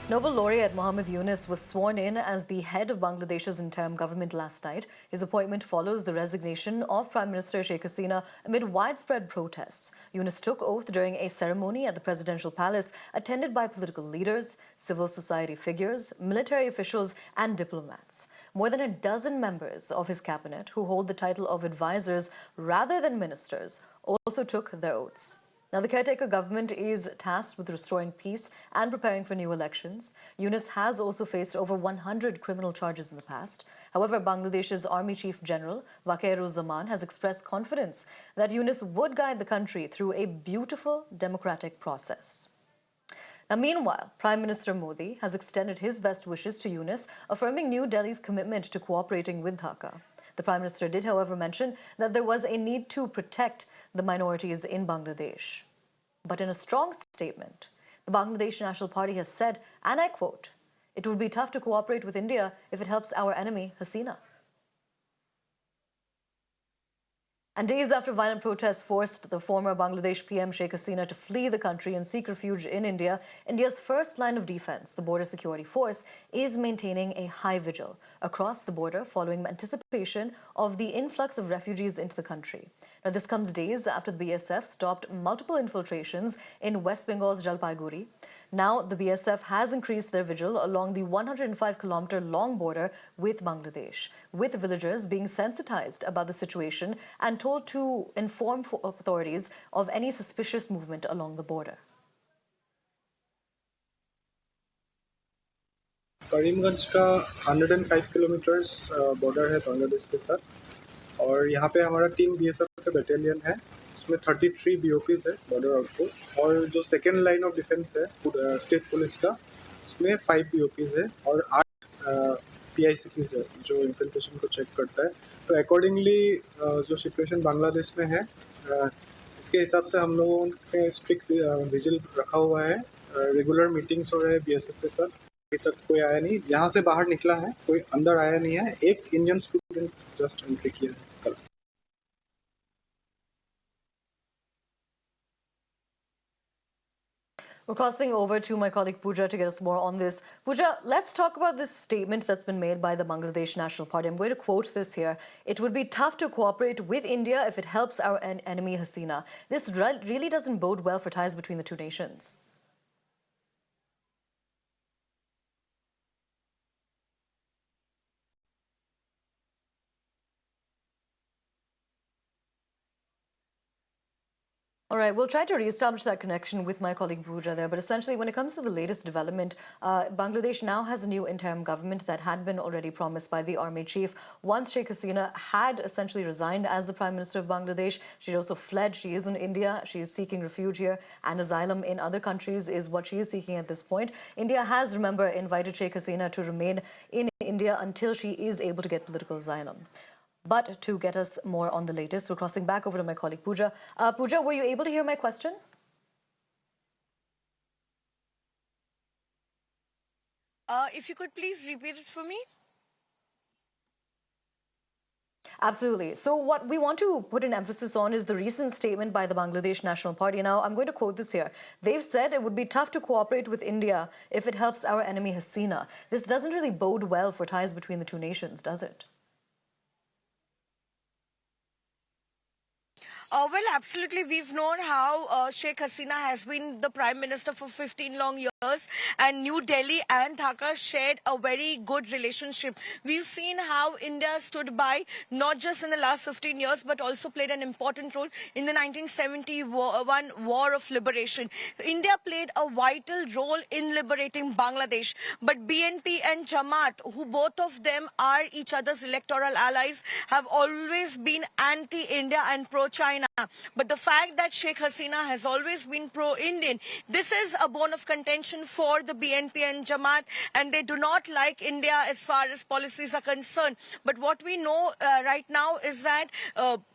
Nobel Laureate Yunus was sworn in as the head of Bangladesh's interim government last night. His appointment follows the resignation of Prime Minister Sheikh Hasina amid widespread protests. Yunus took oath during a ceremony at the presidential palace attended by political leaders, civil society figures, military officials and diplomats. More than a dozen members of his cabinet, who hold the title of advisors rather than ministers, also took their oaths. Now, the caretaker government is tasked with restoring peace and preparing for new elections. Yunus has also faced over 100 criminal charges in the past. However, Bangladesh's Army Chief General Waqar-uz-Zaman has expressed confidence that Yunus would guide the country through a beautiful democratic process. Now, meanwhile, Prime Minister Modi has extended his best wishes to Yunus, affirming New Delhi's commitment to cooperating with Dhaka. The Prime Minister did, however, mention that there was a need to protect the minorities in Bangladesh. But in a strong statement, the Bangladesh National Party has said, and I quote, "It would be tough to cooperate with India if it helps our enemy, Hasina." And days after violent protests forced the former Bangladesh PM Sheikh Hasina to flee the country and seek refuge in India, India's first line of defense, the Border Security Force, is maintaining a high vigil across the border following anticipation of the influx of refugees into the country. Now, this comes days after the BSF stopped multiple infiltrations in West Bengal's Jalpaiguri. Now, the BSF has increased their vigil along the 105-kilometer-long border with Bangladesh, with villagers being sensitized about the situation and told to inform authorities of any suspicious movement along the border. Karimganj का 105 kilometres border है बांग्लादेश के साथ और यहाँ पे हमारा 3 BSF का battalion है। उसमें 33 बीओपीज है बॉर्डर आउटपोस्ट और जो सेकेंड लाइन ऑफ डिफेंस है स्टेट पुलिस का उसमें 5 बीओपीज है और 8 पीआईसीपीज है जो इन्फिल्ट्रेशन को चेक करता है। तो अकॉर्डिंगली जो सिचुएशन बांग्लादेश में है इसके हिसाब से हम लोगों ने स्ट्रिक्ट विजिल रखा हुआ है। रेगुलर मीटिंग्स हो रहे हैं बीएसएफ के साथ। अभी तक कोई आया नहीं, यहाँ से बाहर निकला है, कोई अंदर आया नहीं है। एक इंडियन स्टूडेंट जस्ट एंट्री किया है कल। We're crossing over to my colleague Pooja to get us more on this. Pooja, let's talk about this statement that's been made by the Bangladesh National Party. I'm going to quote this here. "It would be tough to cooperate with India if it helps our enemy Hasina." This really doesn't bode well for ties between the two nations. All right, we'll try to reestablish that connection with my colleague Pooja there. But essentially, when it comes to the latest development, Bangladesh now has a new interim government that had been already promised by the army chief. Once Sheikh Hasina had essentially resigned as the Prime Minister of Bangladesh, she also fled. She is in India. She is seeking refuge here, and asylum in other countries is what she is seeking at this point. India has, remember, invited Sheikh Hasina to remain in India until she is able to get political asylum. But to get us more on the latest, we're crossing back over to my colleague Pooja. Pooja, were you able to hear my question? If you could please repeat it for me. Absolutely. So what we want to put an emphasis on is the recent statement by the Bangladesh National Party. Now, I'm going to quote this here. They've said it would be tough to cooperate with India if it helps our enemy Hasina. This doesn't really bode well for ties between the two nations, does it? Well, absolutely. We've known how Sheikh Hasina has been the Prime Minister for 15 long years, and New Delhi and Dhaka shared a very good relationship. We've seen how India stood by, not just in the last 15 years, but also played an important role in the 1971 War of Liberation. India played a vital role in liberating Bangladesh. But BNP and Jamaat, who both of them are each other's electoral allies, have always been anti-India and pro-China. But the fact that Sheikh Hasina has always been pro-Indian, this is a bone of contention for the BNP and Jamaat, and they do not like India as far as policies are concerned. But what we know right now is that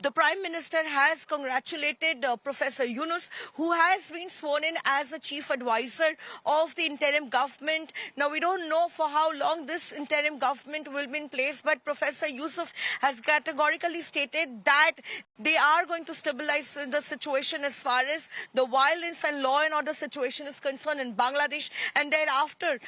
the Prime Minister has congratulated Professor Yunus, who has been sworn in as the chief advisor of the interim government. Now, we don't know for how long this interim government will be in place, but Professor Yusuf has categorically stated that they are going to stabilize the situation as far as the violence and law and order situation is concerned in Bangladesh, and thereafter,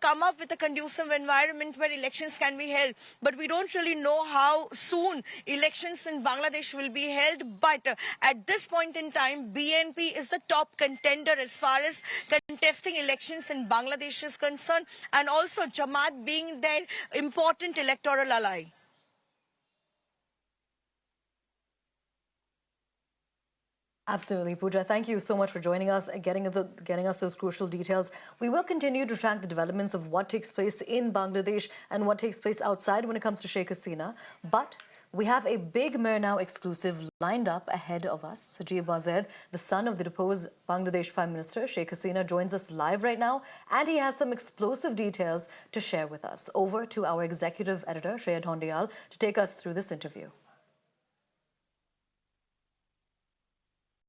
come up with a conducive environment where elections can be held. But we don't really know how soon elections in Bangladesh will be held. But at this point in time, BNP is the top contender as far as contesting elections in Bangladesh is concerned, and also Jamaat being their important electoral ally. Absolutely, Pooja. Thank you so much for joining us and getting us those crucial details. We will continue to track the developments of what takes place in Bangladesh and what takes place outside when it comes to Sheikh Hasina. But we have a big Mirnau exclusive lined up ahead of us. Sajib Wazed, the son of the deposed Bangladesh Prime Minister Sheikh Hasina, joins us live right now, and he has some explosive details to share with us. Over to our executive editor, Shreya Dhondial, to take us through this interview.